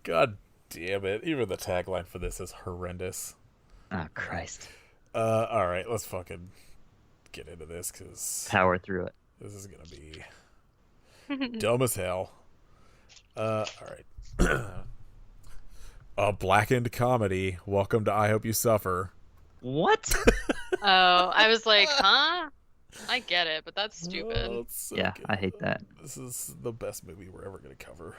God damn it. Even the tagline for this is horrendous. Oh, Christ. Alright, let's fucking get into this, because Power through it. this is gonna be dumb as hell. Alright. A blackened comedy. Welcome to I Hope You Suffer. What? Oh, I was like, huh? I get it, but that's stupid. Oh, it's so Yeah, good. I hate that. This is the best movie we're ever gonna cover.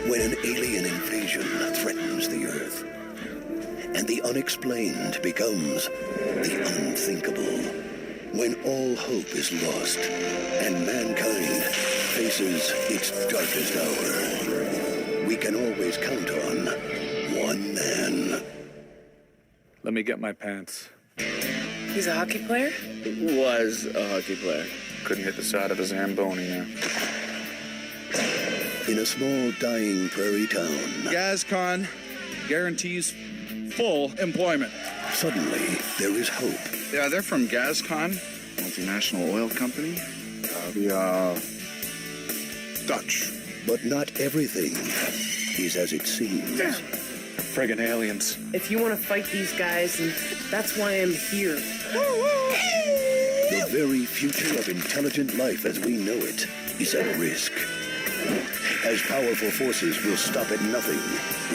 When an alien invasion threatens the Earth, and the unexplained becomes the unthinkable, when all hope is lost, and mankind faces its darkest hour, we can always count on one man. Let me get my pants. He's a hockey player? Was a hockey player. Couldn't hit the side of a Zamboni now. In a small, dying prairie town, GazCon guarantees full employment. suddenly there is hope. Yeah, they're from GazCon, multinational oil company. Dutch. But not everything is as it seems. Friggin' aliens. If you want to fight these guys, and that's why I'm here. The very future of intelligent life as we know it is at risk, as powerful forces will stop at nothing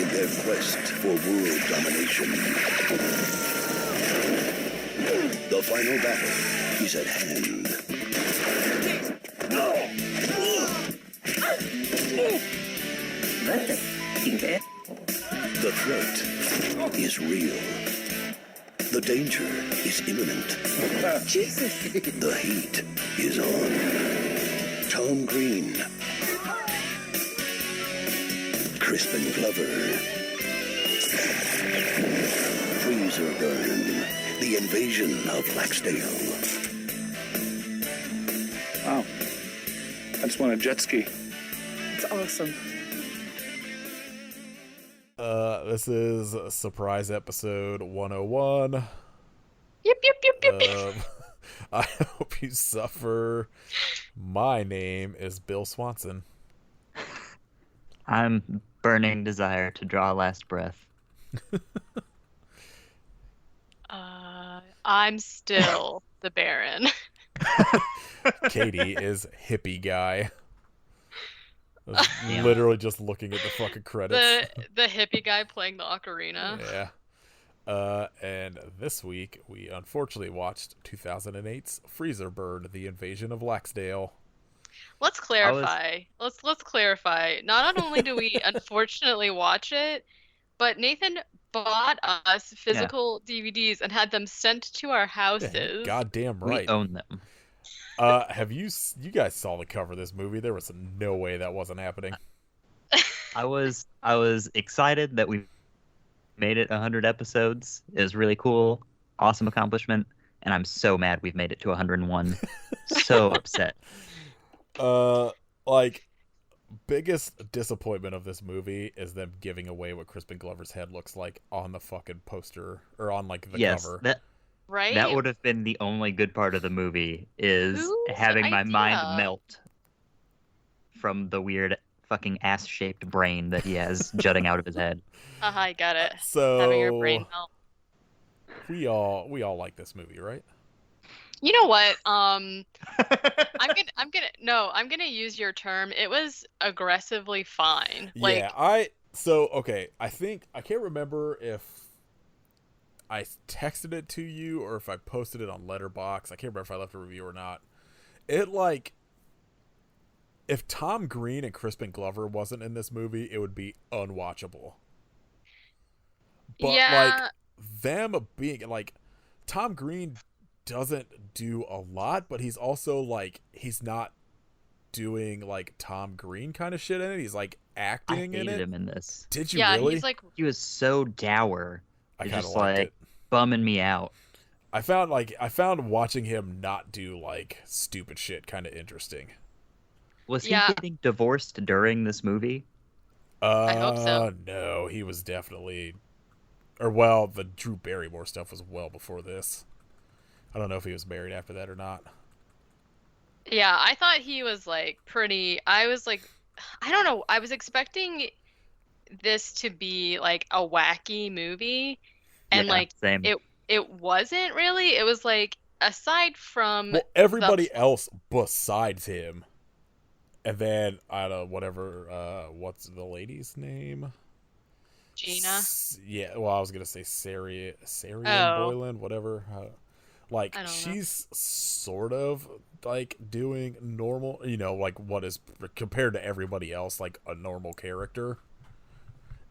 in their quest for world domination. The final battle is at hand. The threat is real. The danger is imminent. Jesus. The heat is on. Tom Green, Crispin Glover, Freezer Burn, the invasion of Laxdale. Wow. I just want a jet ski. It's awesome. This is a surprise episode 101. Yep, yep, yep, yep, yep. I Hope You Suffer. My name is Bill Swanson. I'm burning desire to draw a last breath. I'm still the Baron. Katie is hippie guy. I was Damn. literally just looking at the fucking credits. The hippie guy playing the ocarina. Yeah. And this week, we unfortunately watched 2008's Freezer Bird, The Invasion of Laxdale. Let's clarify. Let's clarify. Not only do we unfortunately watch it, but Nathan bought us physical DVDs and had them sent to our Yeah, houses. goddamn We right. own them. You guys saw the cover of this movie? There was no way that wasn't happening. I was excited that we made it 100 episodes. It was really cool, awesome accomplishment, and I'm so mad we've made it to 101. So upset. Like, biggest disappointment of this movie is them giving away what Crispin Glover's head looks like on the fucking poster, or on, like, the Yes, cover. Right? that would have been the only good part of the movie, is Whose having my mind idea? melt from the weird fucking ass-shaped brain that he has jutting out of his head. I got it. So, Having your brain melt. we all like this movie, right? You know what? I'm gonna use your term. It was aggressively fine. Like, Yeah, okay, I can't remember if I texted it to you or if I posted it on Letterboxd. I can't remember if I left a review or not. If Tom Green and Crispin Glover wasn't in this movie, it would be unwatchable. But yeah, them being like, Tom Green doesn't do a lot, but he's also like, he's not doing like Tom Green kind of shit in it. He's like I acting in hated it. him in this. Did you Yeah, really? he's like, He was so dour. I He's kind of just liked like it. bumming me out. I found watching him not do like stupid shit kind of interesting. Was he Yeah. getting divorced during this movie? I hope so. No, he was definitely, or well, the Drew Barrymore stuff was well before this. I don't know if he was married after that or not. yeah, I thought he was like pretty. I was like, I don't know. I was expecting this to be like a wacky movie, and Yeah, like same. it wasn't really. It was like aside from Well, everybody else besides him, and then I don't know whatever. What's the lady's name? Gina. Yeah, well, I was gonna say Sarian Oh. Boylan, whatever. Like I don't know. she's sort of like doing normal, like what is compared to everybody else like a normal character.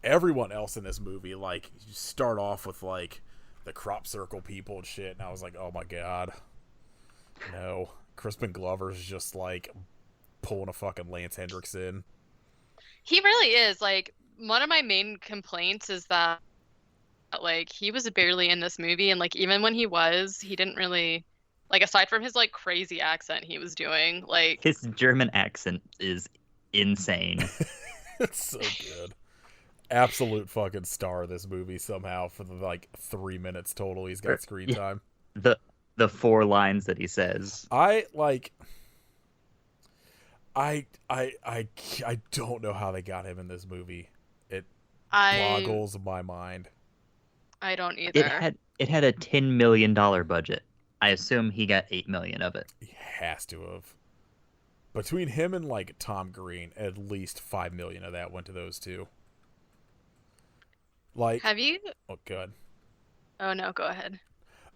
Everyone else in this movie, like, you start off with like the crop circle people and shit, and I was like, oh my god, no. Crispin Glover's just like pulling a fucking Lance Hendrickson. He really is. Like, one of my main complaints is that like he was barely in this movie, and like even when he was, he didn't really like, aside from his like crazy accent he was doing, like His German accent is insane. It's so good. Absolute fucking star of this movie somehow for the like 3 minutes total he's got screen Yeah. time. The 4 lines that he says. I don't know how they got him in this movie. It I boggles my mind. I don't either. It had a $10 million budget. I assume he got $8 million of it. He has to have. Between him and like Tom Green, at least $5 million of that went to those two. Like, Have you? oh god. Oh no, go ahead.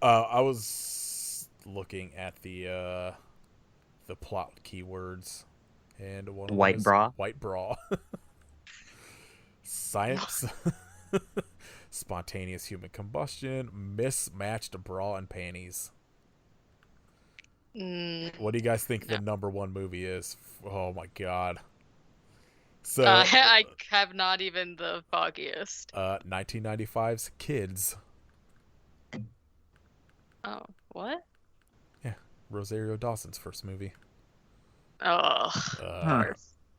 I was looking at the plot keywords, and one of them White is bra? White bra. Science. Spontaneous human combustion. Mismatched bra and panties. What do you guys think the number one movie is? Oh my god. So I have not even the foggiest. 1995's Kids. Oh, what? Yeah, Rosario Dawson's first movie. Oh,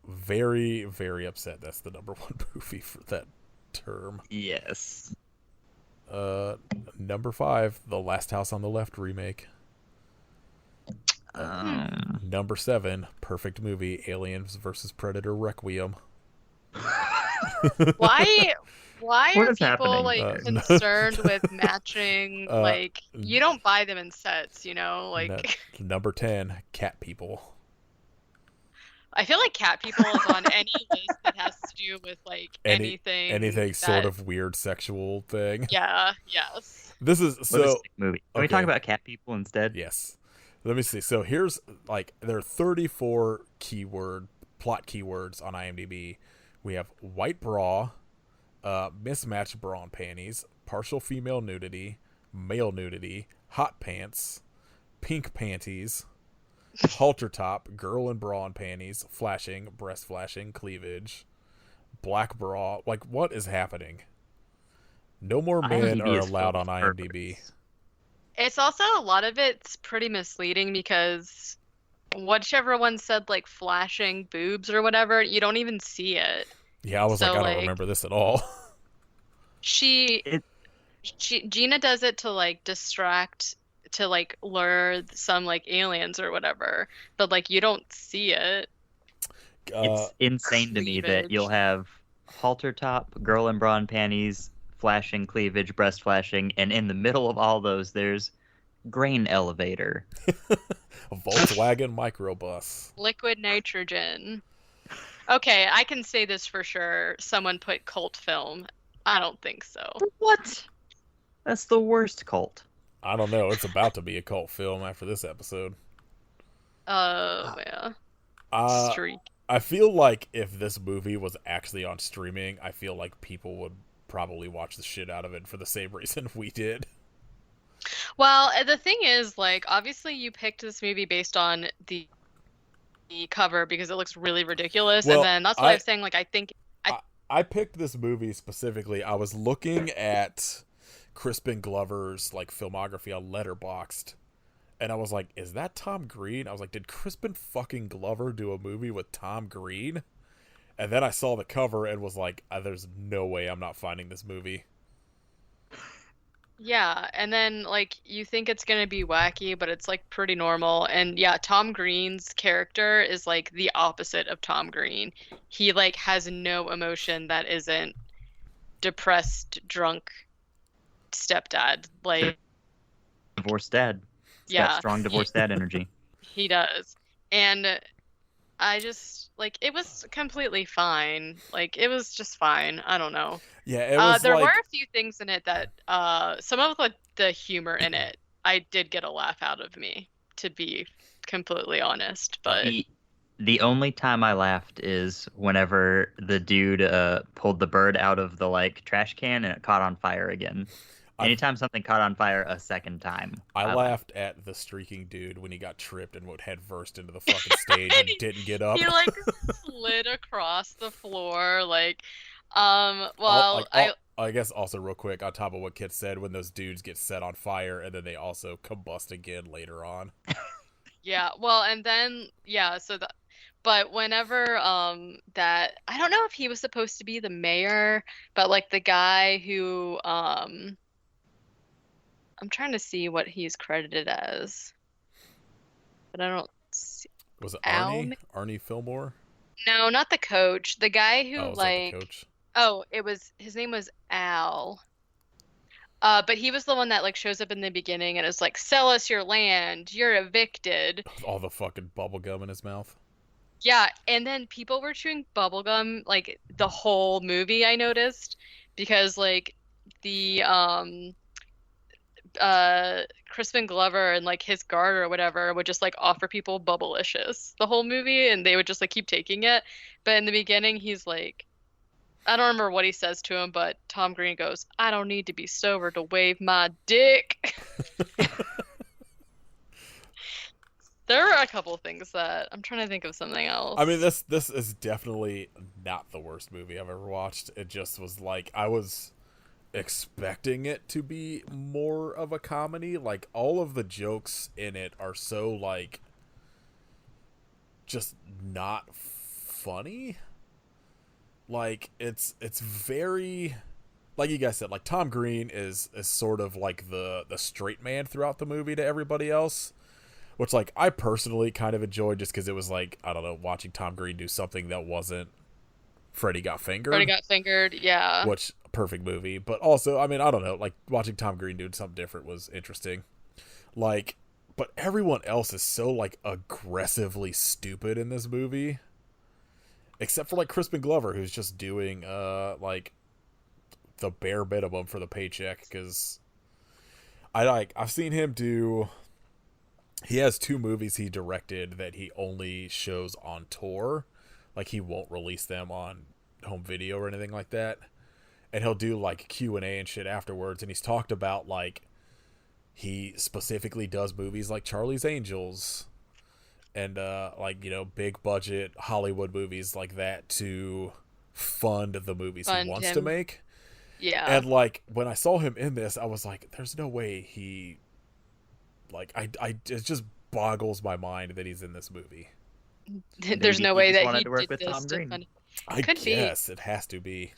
Very, very upset that's the number one movie for that term. Yes. Number 5, The Last House on the Left remake. Number 7, perfect movie, Aliens vs. Predator Requiem. why What are is people happening? like concerned with matching? Like, you don't buy them in sets, like. Number 10, Cat People. I feel like Cat People is on any list that has to do with like anything sort of weird sexual thing. Yeah. Yes. This is What a so. sick movie. Can we talk about cat people instead? Yes. Let me see. So here's like there are 34 plot keywords on IMDb. We have white bra, mismatched bra and panties, partial female nudity, male nudity, hot pants, pink panties, halter top, girl in bra and panties, flashing, breast flashing, cleavage, black bra. Like, what is happening? No more men IMDb are is allowed full on of IMDb. perverts. It's also, a lot of it's pretty misleading because whichever one said like flashing boobs or whatever, you don't even see it. Yeah, I was So, like, I don't like, remember this at all. Gina does it to like distract, to like lure some like aliens or whatever, but like you don't see it. It's insane to me that cleavage. you'll have halter top, girl in bra and panties, flashing cleavage, breast flashing, and in the middle of all those, there's grain elevator. A Volkswagen microbus. Liquid nitrogen. Okay, I can say this for sure. Someone put cult film. I don't think so. What? That's the worst cult. I don't know. It's about to be a cult film after this episode. Oh, yeah. Streak. I feel like if this movie was actually on streaming, I feel like people would probably watch the shit out of it for the same reason we did. Well, the thing is, like, obviously you picked this movie based on the cover because it looks really ridiculous. Well, And then that's what I was saying. Like, I think I picked this movie specifically. I was looking at Crispin Glover's like filmography on Letterboxd, and I was like, "Is that Tom Green?" I was like, "Did Crispin fucking Glover do a movie with Tom Green?" And then I saw the cover and was like, "There's no way I'm not finding this movie." yeah, and then like you think it's gonna be wacky, but it's like pretty normal. And yeah, Tom Green's character is like the opposite of Tom Green. He like has no emotion that isn't depressed, drunk stepdad. Like, Divorced dad. It's yeah, got strong divorced dad energy. he does. And I just like it was completely fine. Like it was just fine. I don't know. Yeah, it was There like were a few things in it that some of the humor in it I did get a laugh out of me, to be completely honest. But The only time I laughed is whenever the dude pulled the bird out of the like trash can and it caught on fire again. Anytime something caught on fire a second time, I laughed at the streaking dude when he got tripped and went head first into the fucking stage and didn't get up. he like slid across the floor like well I guess also real quick on top of what Kit said, when those dudes get set on fire and then they also combust again later on. yeah, well, and then yeah, so the but whenever that I don't know if he was supposed to be the mayor, but like the guy who I'm trying to see what he's credited as, but I don't see. Was it Al? Arnie Fillmore? No, not the coach. The guy who Oh, was that like the coach? oh, it was his name was Al. But he was the one that like shows up in the beginning and is like, "Sell us your land. You're evicted." With all the fucking bubble gum in his mouth. Yeah, and then people were chewing bubblegum like the whole movie, I noticed, because like the Crispin Glover and like his guard or whatever would just like offer people bubblicious the whole movie and they would just like keep taking it. But in the beginning he's like, I don't remember what he says to him, but Tom Green goes, "I don't need to be sober to wave my dick." There are a couple things that I'm trying to think of something else. I mean, this is definitely not the worst movie I've ever watched. It just was like, I was expecting it to be more of a comedy. Like, all of the jokes in it are so like just not funny. Like, it's very, like you guys said, like Tom Green is sort of like the straight man throughout the movie to everybody else, which like I personally kind of enjoyed just because it was like, I don't know, watching Tom Green do something that wasn't Freddy Got Fingered. Freddy Got Fingered, yeah. Which, perfect movie. But also, I mean, I don't know, like watching Tom Green do something different was interesting. Like, but everyone else is so like aggressively stupid in this movie. Except for like Crispin Glover, who's just doing like the bare minimum for the paycheck, because I've seen him do. He has 2 movies he directed that he only shows on tour. Like, he won't release them on home video or anything like that. And he'll do, like, Q&A and shit afterwards. And he's talked about, like, he specifically does movies like Charlie's Angels. And, like, you know, big budget Hollywood movies like that to fund the movies he wants to make. Yeah. And, like, when I saw him in this, I was like, there's no way he... Like, it just boggles my mind that he's in this movie. There's no way that he to work did with this Tom Green. I guess it has to be.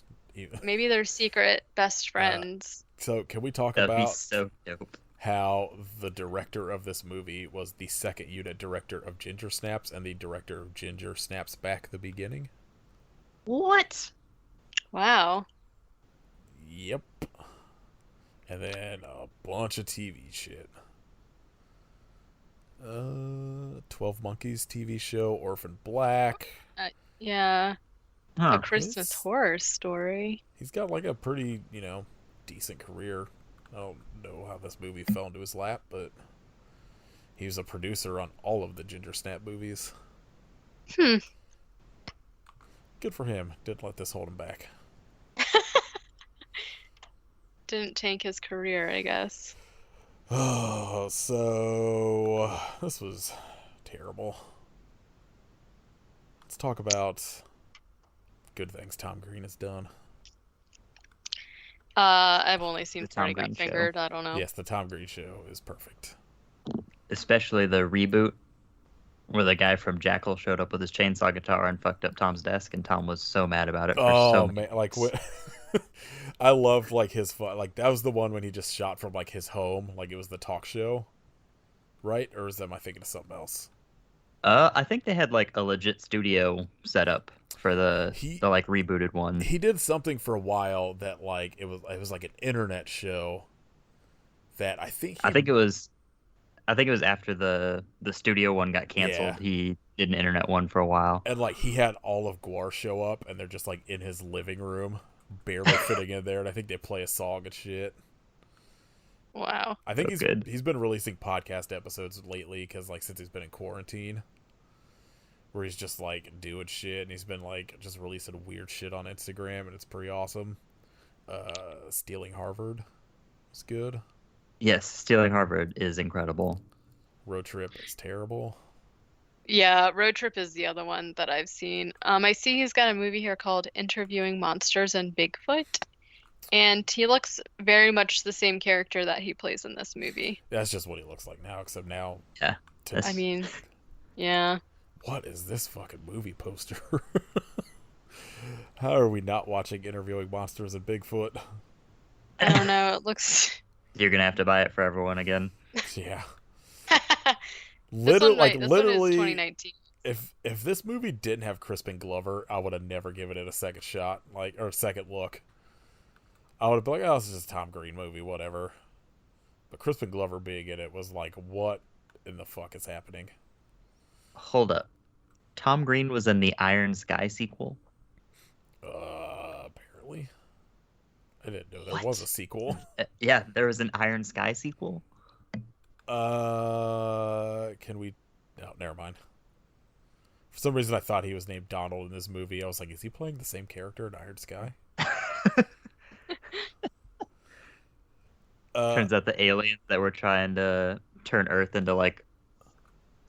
Maybe they're secret best friends. So can we talk That'd be about so dope. how the director of this movie was the second unit director of Ginger Snaps and the director of Ginger Snaps Back at the Beginning? What? Wow. Yep. And then a bunch of TV shit. 12 Monkeys TV show, Orphan Black. Yeah. Huh. A Christmas Horror Story. He's got like a pretty, you know, decent career. I don't know how this movie fell into his lap, but he was a producer on all of the Ginger Snap movies. Good for him. Didn't let this hold him back. Didn't tank his career, I guess. Oh, so this was terrible. let's talk about good things Tom Green has done. I've only seen The Freddy Tom Got Green Show. Fingered. I don't know. Yes, the Tom Green Show is perfect. Especially the reboot where the guy from Jackal showed up with his chainsaw guitar and fucked up Tom's desk, and Tom was so mad about it for so Oh many man, like months. what? I loved like his like that was the one when he just shot from like his home, like it was the talk show, right? Or am I thinking of something else? I think they had like a legit studio set up for the He- like rebooted one. He did something for a while that like it was like an internet show that I think I think it was after the studio one got canceled. Yeah. He did an internet one for a while. and like he had all of Guar show up and they're just like in his living room, barely fitting in there, and I think they play a song and shit. Wow. I think So good. he's been releasing podcast episodes lately because like since he's been in quarantine, where he's just like doing shit and he's been like just releasing weird shit on Instagram and it's pretty awesome. Stealing Harvard is good. Yes, Stealing Harvard is incredible. Road Trip is terrible. Yeah, Road Trip is the other one that I've seen. I see he's got a movie here called Interviewing Monsters and Bigfoot, and he looks very much the same character that he plays in this movie. That's just what he looks like now, except now. Yeah, I mean, yeah. What is this fucking movie poster? How are we not watching Interviewing Monsters and Bigfoot? I don't know. It looks. You're gonna have to buy it for everyone again. Yeah. This one is Literally, 2019. if this movie didn't have Crispin Glover, I would have never given it a second shot, or a second look. I would have been like, oh, this is just a Tom Green movie, whatever. But Crispin Glover being in it was like, what in the fuck is happening? Hold up, Tom Green was in the Iron Sky sequel. Apparently. I didn't know there What? was a sequel. Yeah, there was an Iron Sky sequel. Can we? No, never mind. For some reason, I thought he was named Donald in this movie. I was like, is he playing the same character in Iron Sky? Turns out the aliens that were trying to turn Earth into like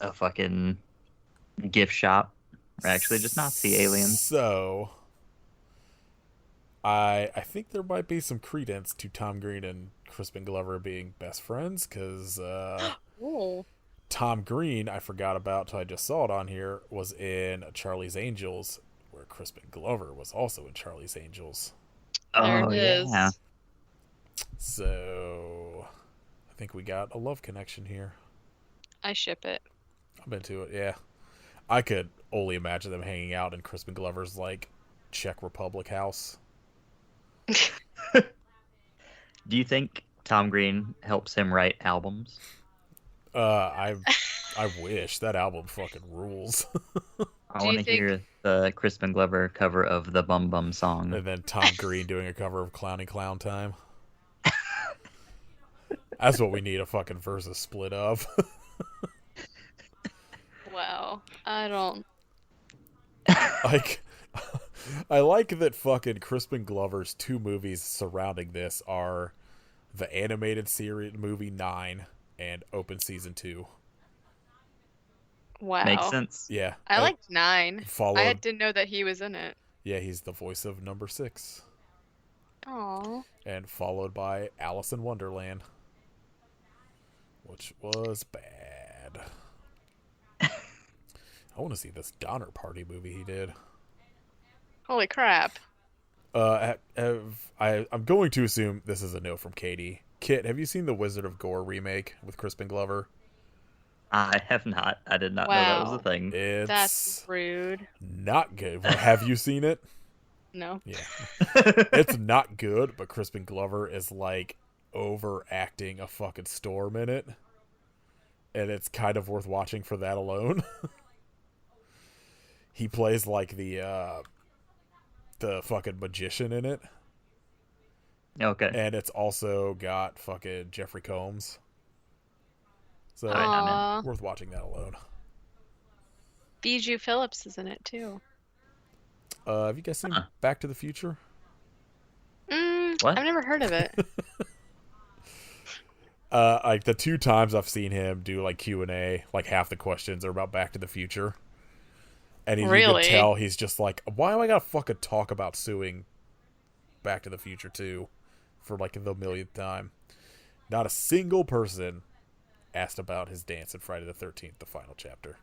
a fucking gift shop are actually just Nazi aliens. So, I think there might be some credence to Tom Green and Crispin Glover being best friends, because Oh. Tom Green, I forgot about till I just saw it on here, was in Charlie's Angels, where Crispin Glover was also in Charlie's Angels. There Oh it is. yeah. So, I think we got a love connection here. I ship it. I'm into it, yeah. I could only imagine them hanging out in Crispin Glover's, like, Czech Republic house. Do you think Tom Green helps him write albums? I wish. That album fucking rules. I Do you want to think- hear the Crispin Glover cover of the Bum Bum song. And then Tom Green doing a cover of Clowny Clown Time. That's what we need a fucking versus split of. Wow. I don't. Like, I like that fucking Crispin Glover's two movies surrounding this are the animated series movie 9 and Open Season 2. Wow. Makes sense. Yeah. I liked 9. Followed. I didn't know that he was in it. Yeah, he's the voice of number 6. Aw. And followed by Alice in Wonderland, which was bad. I want to see this Donner Party movie he did. Holy crap. I'm going to assume this is a no from Katie. Kit, have you seen the Wizard of Gore remake with Crispin Glover? I have not. I did not know that was Wow. a thing. It's That's rude. not good. Well, have you seen it? No. Yeah. It's not good, but Crispin Glover is like overacting a fucking storm in it. And it's kind of worth watching for that alone. He plays like the fucking magician in it. Okay. And it's also got fucking Jeffrey Combs. So Alright, I'm in. Aw. worth watching that alone. Bijou Phillips is in it too. Have you guys seen Back to the Future? What? I've never heard of it. Like the 2 times I've seen him do like Q&A, like half the questions are about Back to the Future. And you could Really? tell he's just like, why do I gotta fucking talk about suing Back to the Future 2 for like the millionth time? Not a single person asked about his dance in Friday the 13th, the final chapter.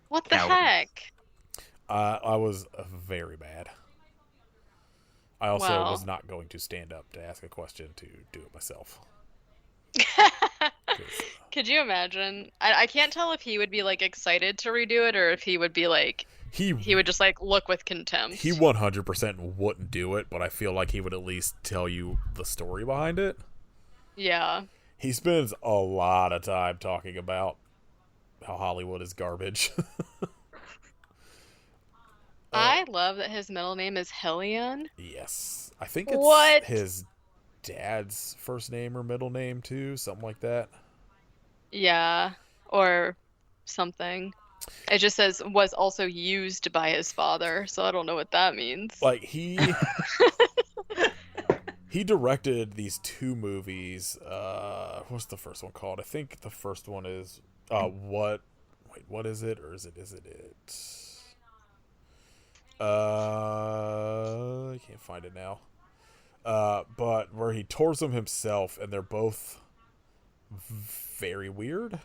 What the Cowards. heck? I was very mad. I also Wow. was not going to stand up to ask a question to do it myself. Could you imagine? I can't tell if he would be like excited to redo it or if he would be like He would just like look with contempt. he 100% wouldn't do it, but I feel like he would at least tell you the story behind it. Yeah. He spends a lot of time talking about how Hollywood is garbage. I love that his middle name is Helion. Yes. I think it's What? his dad's first name or middle name too, something like that. Yeah. Or something. It just says was also used by his father, so I don't know what that means. Like he directed these two movies. What's the first one called? I think the first one is what is it? Or is it I can't find it now. But where he tours them himself, and they're both very weird.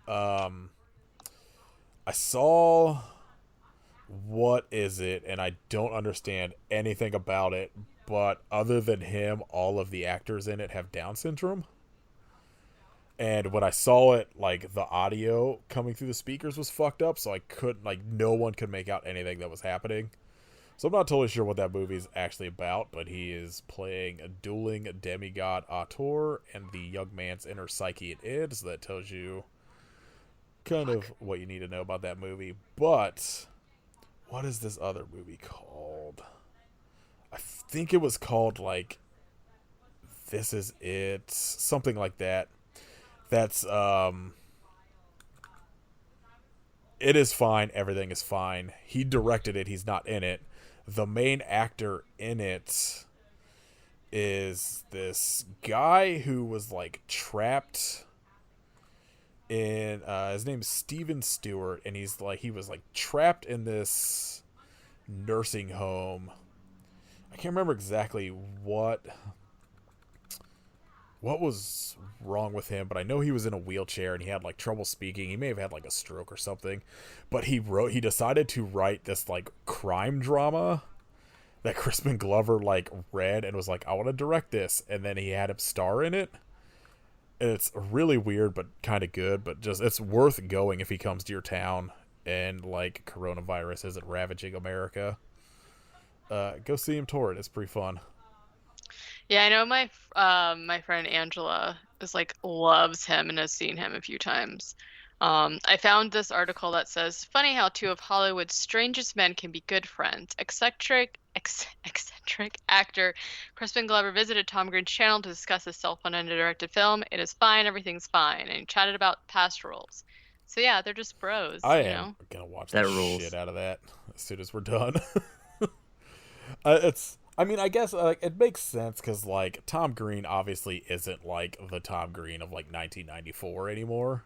I saw What Is It, and I don't understand anything about it, but other than him, all of the actors in it have Down syndrome. And when I saw it, like, the audio coming through the speakers was fucked up, so I couldn't, like, no one could make out anything that was happening. So I'm not totally sure what that movie is actually about, but he is playing a dueling demigod auteur and the young man's inner psyche it is. So that tells you kind of what you need to know about that movie. But what is this other movie called? I think it was called, like, This Is It, something like that. That's It Is Fine, Everything Is Fine. He directed it, he's not in it. The main actor in it is this guy who was like trapped in his name's Steven Stewart, and he was like trapped in this nursing home. I can't remember exactly what was wrong with him, but I know he was in a wheelchair and he had like trouble speaking. He may have had like a stroke or something, but he decided to write this like crime drama that Crispin Glover like read and was like, I want to direct this, and then he had him star in it. And it's really weird but kind of good, but just it's worth going if he comes to your town and like coronavirus isn't ravaging America. Go see him tour it. It's pretty fun. Yeah, I know my friend Angela is like loves him and has seen him a few times. I found this article that says, "Funny how two of Hollywood's strangest men can be good friends." Eccentric actor Crispin Glover visited Tom Green's channel to discuss his self-funded directed film. It is fine, everything's fine, and he chatted about past roles. So yeah, they're just bros. I you am know? gonna watch That the rules. shit out of that as soon as we're done. I mean, I guess like it makes sense because like Tom Green obviously isn't like the Tom Green of like 1994 anymore,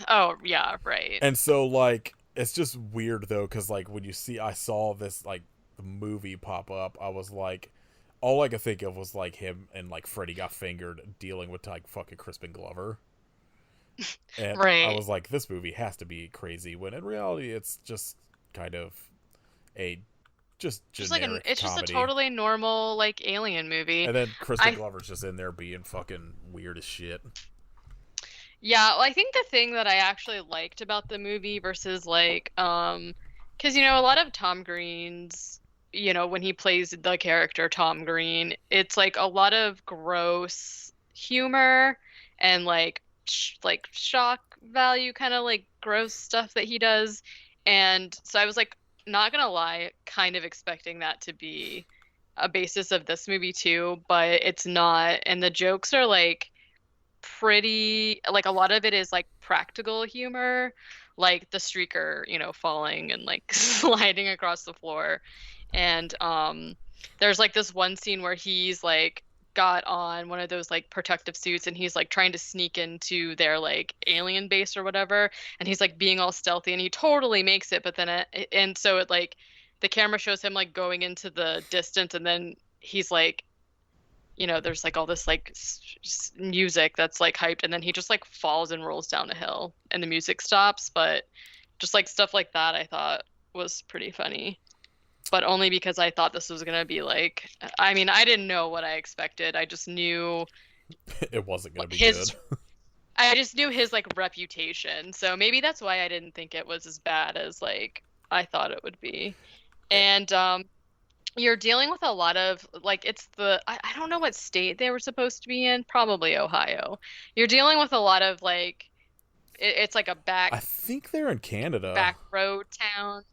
Oh yeah, right. and so like it's just weird though because like when I saw this like movie pop up, I was like, all I could think of was like him and like Freddy Got Fingered dealing with like fucking Crispin Glover, and Right. I was like, this movie has to be crazy when in reality it's just kind of a just like generic it's just a comedy. totally normal like alien movie. And then Crispin I- Glover's just in there being fucking weird as shit. Yeah, well, I think the thing that I actually liked about the movie versus like because you know a lot of Tom Green's, you know, when he plays the character Tom Green, it's like a lot of gross humor and like like shock value kind of like gross stuff that he does. And so I was like, not gonna lie, kind of expecting that to be a basis of this movie too, but it's not. And the jokes are like pretty, like a lot of it is like practical humor, like the streaker, you know, falling and like sliding across the floor. And there's like this one scene where he's like got on one of those like protective suits and he's like trying to sneak into their like alien base or whatever, and he's like being all stealthy and he totally makes it, but then and so it like the camera shows him like going into the distance, and then he's like, there's like all this like music that's like hyped, and then he just like falls and rolls down a hill and the music stops. But just like stuff like that I thought was pretty funny, but only because I thought this was gonna be like, I mean, I didn't know what I expected. I just knew it wasn't gonna be his good. I just knew his like reputation, so maybe that's why I didn't think it was as bad as like I thought it would be. And you're dealing with a lot of like, it's I don't know what state they were supposed to be in, probably Ohio. You're dealing with a lot of like it's like a I think they're in Canada. back road town.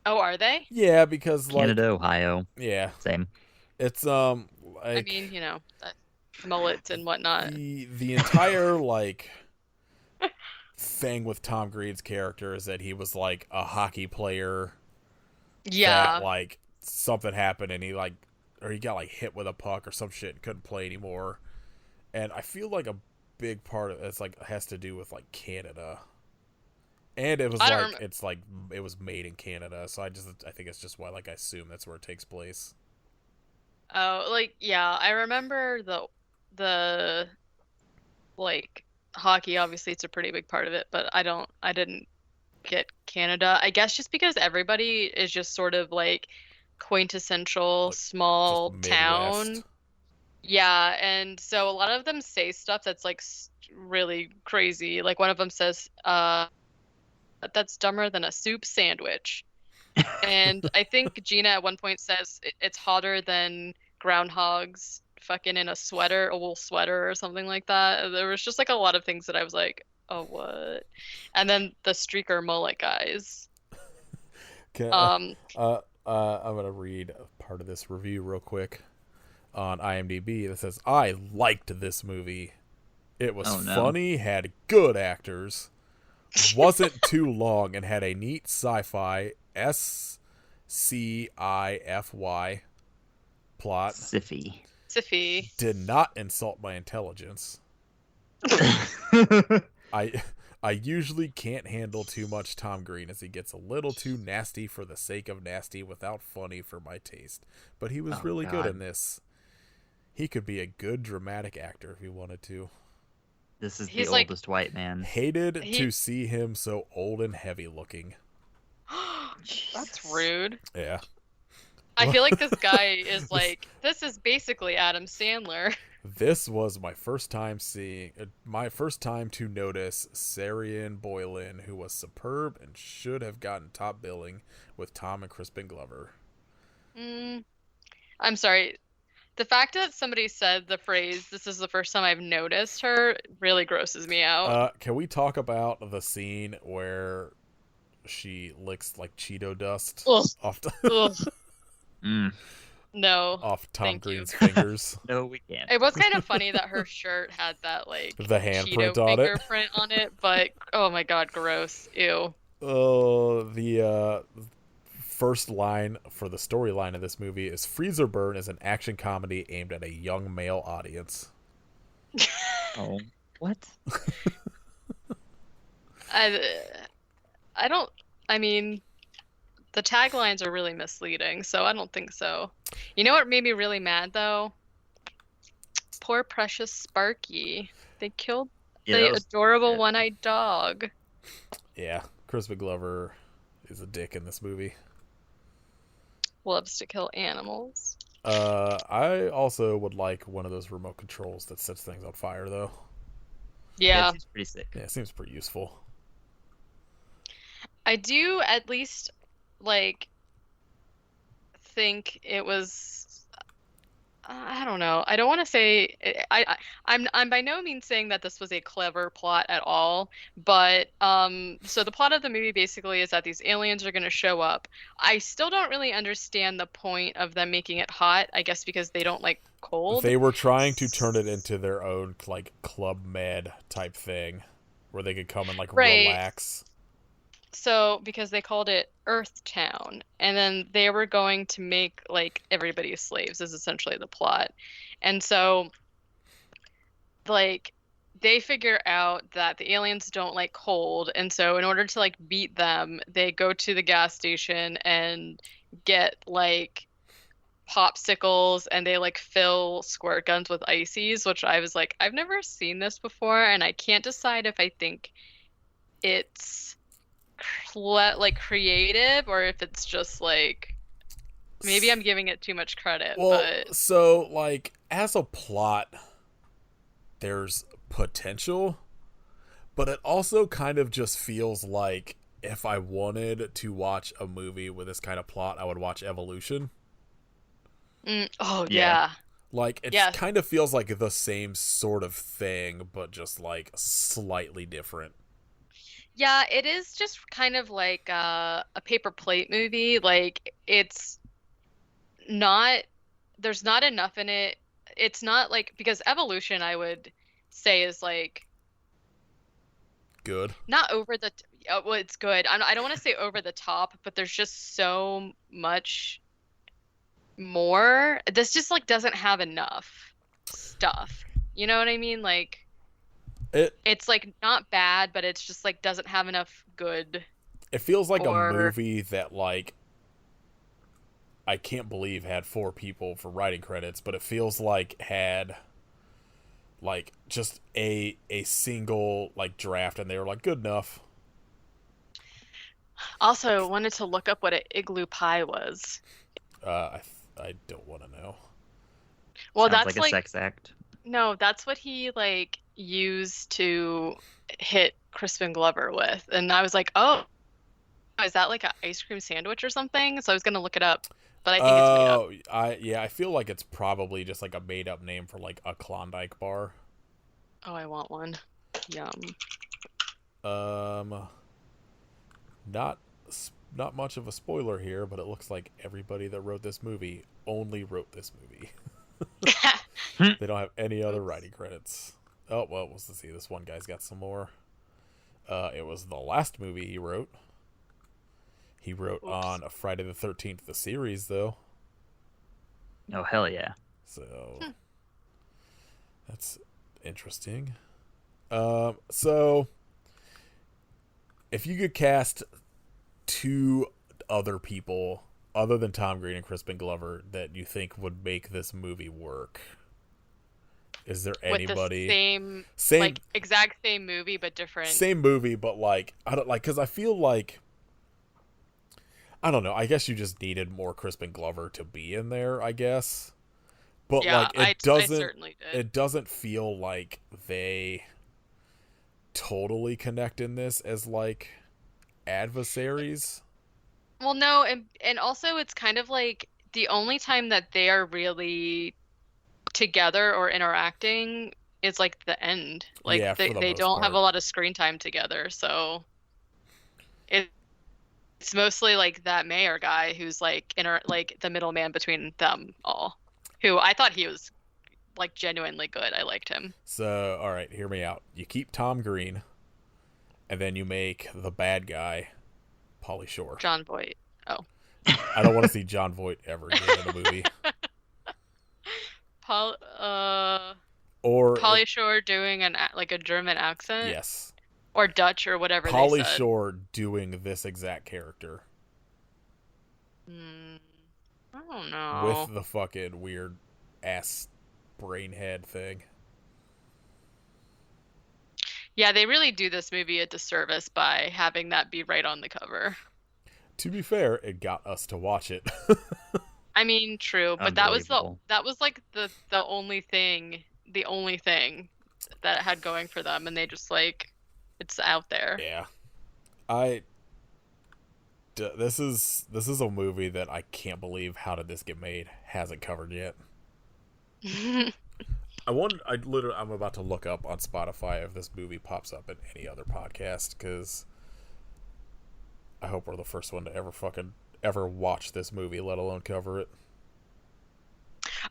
Oh, are they? Yeah, because like Canada, Ohio. Yeah, Same. it's I like mean, mullets and whatnot. the entire like thing with Tom Green's character is that he was like a hockey player. Yeah. That, like something happened and he got like hit with a puck or some shit and couldn't play anymore. And I feel like a big part of it's like has to do with like Canada. And it was it's like it was made in Canada, so I think it's just why like I assume that's where it takes place. Oh, like yeah, I remember the like hockey, obviously it's a pretty big part of it, but I didn't get Canada. I guess just because everybody is just sort of like quintessential Like, small just town. Midwest. Yeah, and so a lot of them say stuff that's like really crazy. Like one of them says, that's dumber than a soup sandwich. And I think Gina at one point says it's hotter than groundhogs fucking in a wool sweater or something like that. There was just like a lot of things that I was like, oh, what? And then the streaker mullet guys. I'm gonna read part of this review real quick on IMDb that says, I liked this movie. It was funny, had good actors, wasn't too long, and had a neat sci-fi SCIFY plot. Siffy. Did not insult my intelligence. I usually can't handle too much Tom Green as he gets a little too nasty for the sake of nasty without funny for my taste. But he was really good in this. He could be a good dramatic actor if he wanted to. This is He's the like- oldest white man. Hated to see him so old and heavy looking. That's rude. Yeah. I feel like this guy is like, this is basically Adam Sandler. This was my first time to notice Sarian Boylan, who was superb and should have gotten top billing with Tom and Crispin Glover. I'm sorry. The fact that somebody said the phrase, this is the first time I've noticed her, really grosses me out. Can we talk about the scene where she licks like Cheeto dust off Ugh. No. off Tom Thank you. Green's fingers? No, we can't. It was kind of funny that her shirt had that like The handprint Cheeto on it. fingerprint on it, but oh my god, gross. Ew. The first line for the storyline of this movie is Freezer Burn is an action comedy aimed at a young male audience. Oh, what? I mean, the taglines are really misleading, so I don't think so. You know what made me really mad though? Poor precious Sparky. They killed the adorable one-eyed dog. Yeah, Crispin Glover is a dick in this movie. Loves to kill animals. I also would like one of those remote controls that sets things on fire, though. Yeah. It seems pretty sick. Yeah, it seems pretty useful. I do at least like think it was I don't know. I don't want to say I'm by no means saying that this was a clever plot at all, but so the plot of the movie basically is that these aliens are going to show up. I still don't really understand the point of them making it hot, I guess because they don't like cold. They were trying to turn it into their own like Club Med type thing where they could come and like Right. relax. so because they called it Earth Town, and then they were going to make like everybody slaves is essentially the plot. And so like they figure out that the aliens don't like cold, and so in order to like beat them, they go to the gas station and get like popsicles, and they like fill squirt guns with ices, which I was like, I've never seen this before, and I can't decide if I think it's like creative or if it's just like maybe I'm giving it too much credit. Well, But so like as a plot, there's potential, but it also kind of just feels like if I wanted to watch a movie with this kind of plot, I would watch Evolution. oh Yeah. yeah. Like it Yes. kind of feels like the same sort of thing, but just like slightly different. Yeah, it is just kind of like a paper plate movie. Like it's not there's not enough in it. It's not like because Evolution I would say is like Good. not over the well, it's good. I don't want to say over the top, but there's just so much more. This just like doesn't have enough stuff. You know what I mean? Like It it's like not bad, but it's just like doesn't have enough good. it feels like Or- a movie that like I can't believe had 4 people for writing credits, but it feels like had like just a single like draft and they were like good enough. Also, wanted to look up what an igloo pie was. I don't want to know. Well, Sounds that's like a sex act. no, that's what he like used to hit Crispin Glover with, and I was like, oh, is that like an ice cream sandwich or something? So I was gonna look it up, but I think it's made up. I feel like it's probably just like a made up name for like a Klondike bar. Oh, I want one. Yum. Not much of a spoiler here, but it looks like everybody that wrote this movie only wrote this movie. They don't have any other writing credits. Oh, well, let's see. This one guy's got some more. It was the last movie he wrote. He wrote Oops. on Friday the 13th, the series, though. Oh, hell yeah. So, that's interesting. So, if you could cast 2 other people other than Tom Green and Crispin Glover that you think would make this movie work, is there With anybody the same like exact same movie but different. same movie, but like I don't like because I feel like I don't know. I guess you just needed more Crispin Glover to be in there. I guess, but Yeah, like I it doesn't. certainly did. It doesn't feel like they totally connect in this as like adversaries. Well, no, and also it's kind of like the only time that they are really together or interacting is like the end. Like Yeah, for the they most don't have a part. lot of screen time together, so it's mostly like that mayor guy who's like like the middleman between them all. Who I thought he was like genuinely good. I liked him. So, all right, hear me out. You keep Tom Green, and then you make the bad guy Pauly Shore. John Voight. Oh. I don't want to see John Voight ever again in a movie. Or Pauly Shore doing like a German accent yes, or Dutch or whatever they Pauly said. Shore doing this exact character I don't know. with the fucking weird ass brain head thing. Yeah, they really do this movie a disservice by having that be right on the cover. To be fair, it got us to watch it. I mean, true, but Unbelievable. that was like the only thing that it had going for them, and they just like it's out there. Yeah, this is a movie that I can't believe how did this get made hasn't covered yet. I'm about to look up on Spotify if this movie pops up in any other podcast because I hope we're the first one to ever watch this movie, let alone cover it.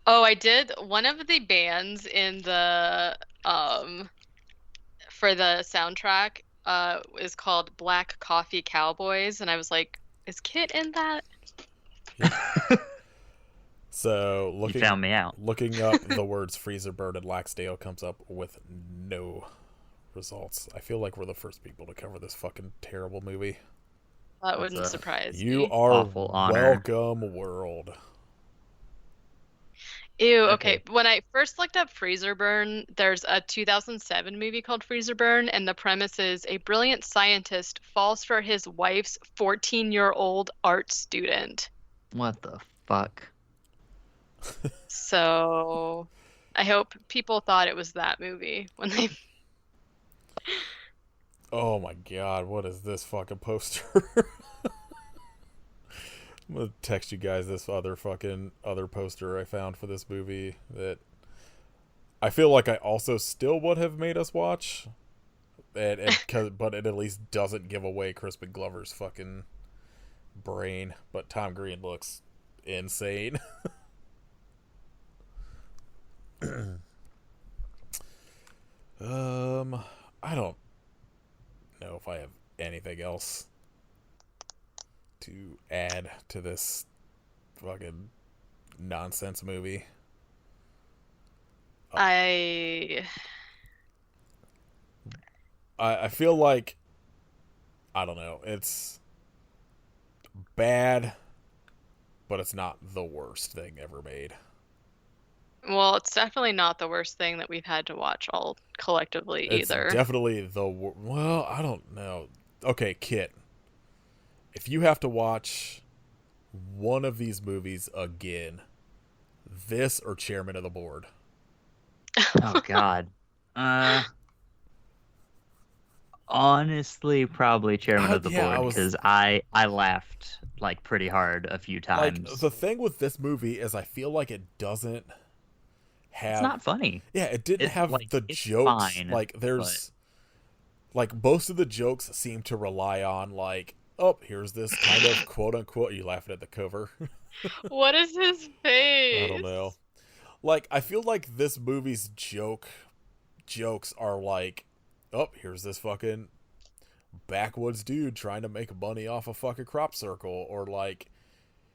Oh, I did. One of the bands in the for the soundtrack is called Black Coffee Cowboys, and I was like, is Kit in that? So You found me out. looking up the words freezer burn and Laxdale comes up with no results. I feel like we're the first people to cover this fucking terrible movie. That That's wouldn't a- surprise You me. are Awful honor. welcome, world. Ew, Okay. okay. When I first looked up Freezer Burn, there's a 2007 movie called Freezer Burn, and the premise is a brilliant scientist falls for his wife's 14-year-old art student. What the fuck? So I hope people thought it was that movie when they. Oh my god, what is this fucking poster? I'm gonna text you guys this other poster I found for this movie that I feel like I also still would have made us watch, but it at least doesn't give away Crispin Glover's fucking brain. But Tom Green looks insane. I don't know if I have anything else to add to this fucking nonsense movie. I feel like, I don't know, it's bad, but it's not the worst thing ever made. Well, it's definitely not the worst thing that we've had to watch all collectively It's either. definitely well, I don't know. Okay, Kit, if you have to watch one of these movies again, this or Chairman of the Board? Oh God. Honestly, probably Chairman of the Board, because I laughed like pretty hard a few times. Like, the thing with this movie is I feel like it doesn't have. It's not funny. Yeah, it didn't have like, the it's jokes. fine, like there's, like most of the jokes seem to rely on like, oh, here's this kind of quote unquote. Are you laughing at the cover? What is his face? I don't know. Like, I feel like this movie's jokes are like, oh, here's this fucking backwoods dude trying to make money off a fucking crop circle, or like,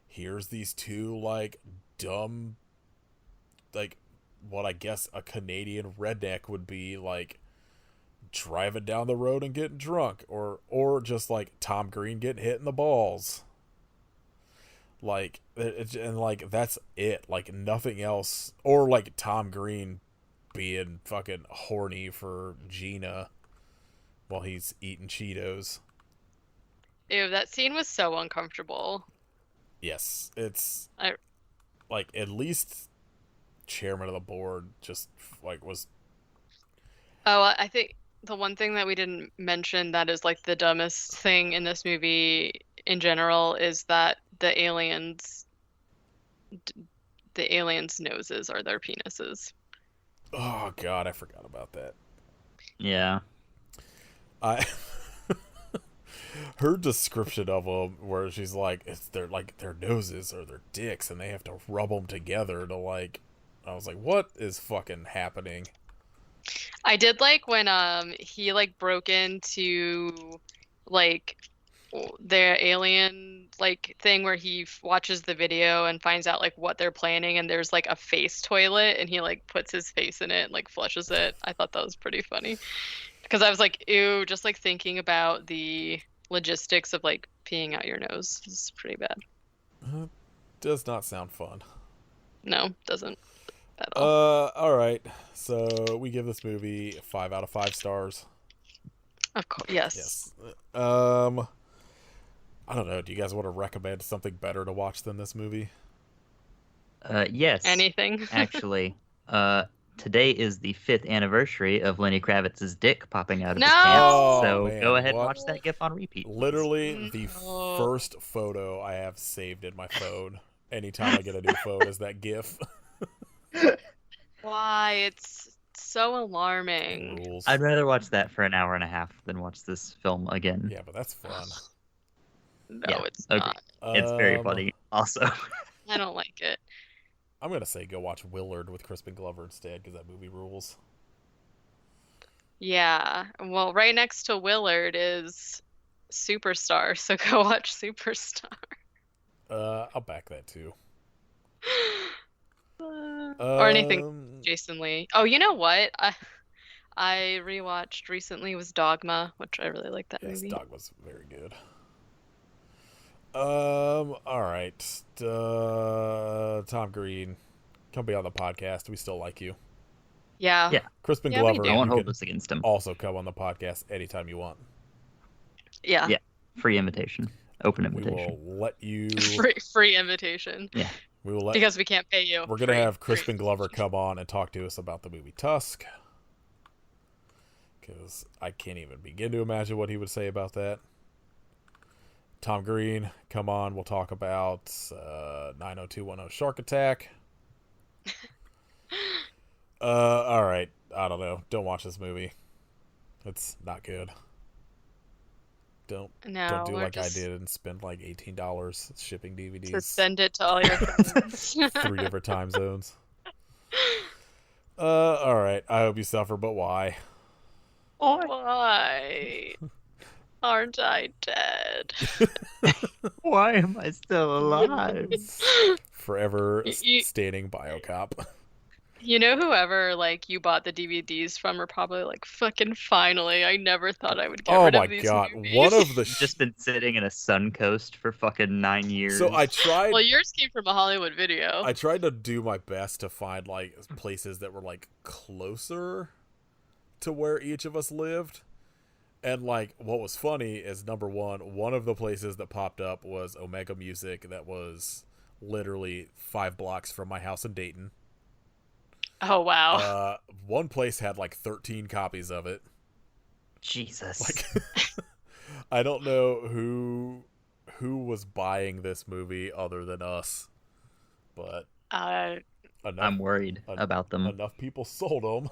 here's these two like dumb, like what I guess a Canadian redneck would be like driving down the road and getting drunk, or just like Tom Green getting hit in the balls. Like, and like that's it. Like nothing else, or like Tom Green being fucking horny for Gina while he's eating Cheetos. Ew, that scene was so uncomfortable. Yes, it's like at least Chairman of the Board just like was. Oh, I think the one thing that we didn't mention that is like the dumbest thing in this movie in general is that the aliens' noses are their penises. Oh God, I forgot about that. Yeah. Her description of them, where she's like, it's their noses or their dicks, and they have to rub them together to like. I was like, what is fucking happening? I did like when he like broke into like their alien like thing where he watches the video and finds out like what they're planning, and there's like a face toilet and he like puts his face in it and like flushes it. I thought that was pretty funny because I was like, ew, just like thinking about the logistics of like peeing out your nose is pretty bad. Does not sound fun. No, doesn't at all. All right. So we give this movie 5 out of 5 stars. Of course, yes. Yes. I don't know. Do you guys want to recommend something better to watch than this movie? Yes. Anything. Actually, today is the 5th anniversary of Lenny Kravitz's dick popping out of No! his pants. Oh, So man, go ahead and what? watch that GIF on repeat. Literally, the No. first photo I have saved in my phone. Anytime I get a new phone, is that GIF. Why? It's so alarming. Rules. I'd rather watch that for an hour and a half than watch this film again. Yeah, but that's fun. No, Yeah, it's okay. not. It's very funny. Also, I don't like it. I'm gonna say go watch Willard with Crispin Glover instead, because that movie rules. Yeah. Well, right next to Willard is Superstar, so go watch Superstar. I'll back that too. Or anything Um, Jason Lee. Oh, you know what? I rewatched recently was Dogma, which I really like that yes, movie. Dog was very good. All right. Tom Green, come be on the podcast. We still like you. Yeah. Yeah. Crispin Yeah, we Glover, do. I won't you hold can this against him. also come on the podcast anytime you want. Yeah. Yeah. Free invitation. Open We invitation. will let you. Free invitation. Yeah. We will let. Because we can't pay you. We're gonna Free- have free Crispin Glover invitation. come on and talk to us about the movie Tusk. Because I can't even begin to imagine what he would say about that. Tom Green, come on. We'll talk about 90210 Shark Attack. All right. I don't know. Don't watch this movie. It's not good. Don't No, do we're like I just did and spend like $18 shipping to DVDs send it to all your friends. 3 different time zones. All right. I hope you suffer, but why? Why aren't I dead? Why am I still alive? Forever You- standing Biocop. You know, whoever like you bought the DVDs from are probably like, fucking finally. I never thought I would get Oh rid my of these god! movies. One of the It's just been sitting in a Suncoast for fucking 9 years. so I tried. Well, yours came from a Hollywood Video. I tried to do my best to find like places that were like closer to where each of us lived. And like what was funny is number one of the places that popped up was Omega Music that was literally 5 blocks from my house in Dayton. Oh wow. One place had like 13 copies of it. Jesus. Like I don't know who was buying this movie other than us. But Uh, I'm worried about them. enough people sold them.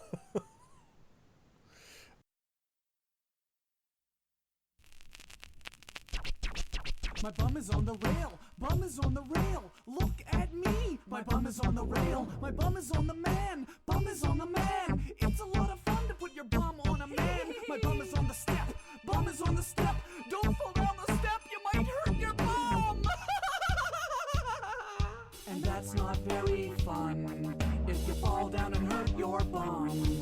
My bum is on the rail, bum is on the rail. Look at me, my bum is on the rail, my bum is on the man, bum is on the man. It's a lot of fun to put your bum on a man. My bum is on the step, bum is on the step. Don't fall down the step, you might hurt your bum. And that's not very fun if you fall down and hurt your bum.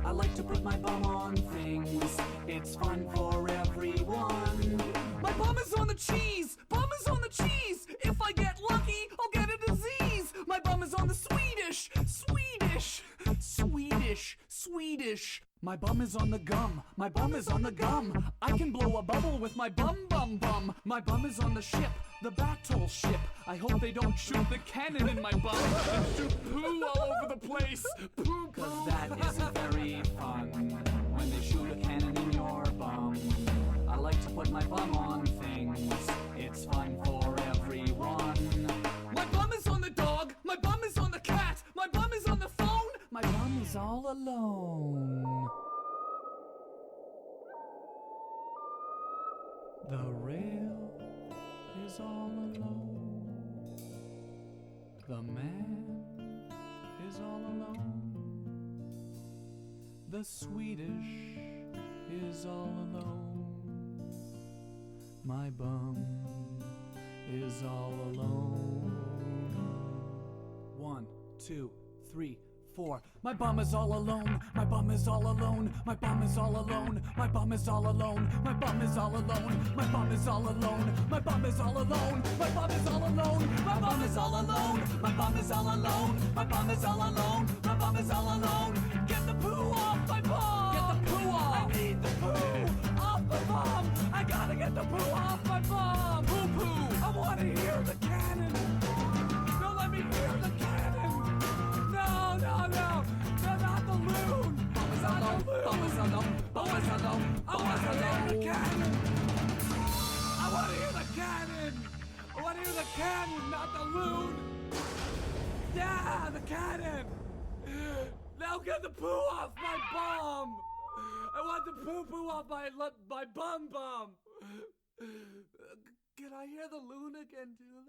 I like to put my bum on things, it's fun for everyone. My bum is on the cheese, bum is on the cheese. If I get lucky, I'll get a disease. My bum is on the Swedish, Swedish, Swedish, Swedish. My bum is on the gum, my bum is on the gum. I can blow a bubble with my bum, bum, bum. My bum is on the ship, the battleship. I hope they don't shoot the cannon in my bum and shoot poo all over the place. Poo, cause that isn't very fun when they shoot a cannon in your bum. I like to put my bum on things, it's fun for everyone. My bum is on the dog, my bum is on the cat, my bum is on the phone, my bum is all alone. The rail is all alone. The man is all alone. The Swedish is all alone. My bum is all alone. 1, 2, 3, 4. My bum is all alone. My bum is all alone. My bum is all alone. My bum is all alone. My bum is all alone. My bum is all alone. My bum is all alone. My bum is all alone. My bum is all alone. My bum is all alone. My bum is all alone. My bum is all alone. Get the poo off my bum. Get the poo off. I need the poo off my bum. I gotta get the poo off my bum. Poo poo. I wanna hear the cannon. Don't let me hear the cannon. No, no, no. No, not the loon. Bum is on the loon. Bum is on the. Bum is on the. I wanna hear the cannon. I wanna hear the cannon. I wanna hear the cannon, not the loon. Yeah, the cannon. Now get the poo off my bum. I want the poo poo off my bum bum. Can I hear the loon again, too?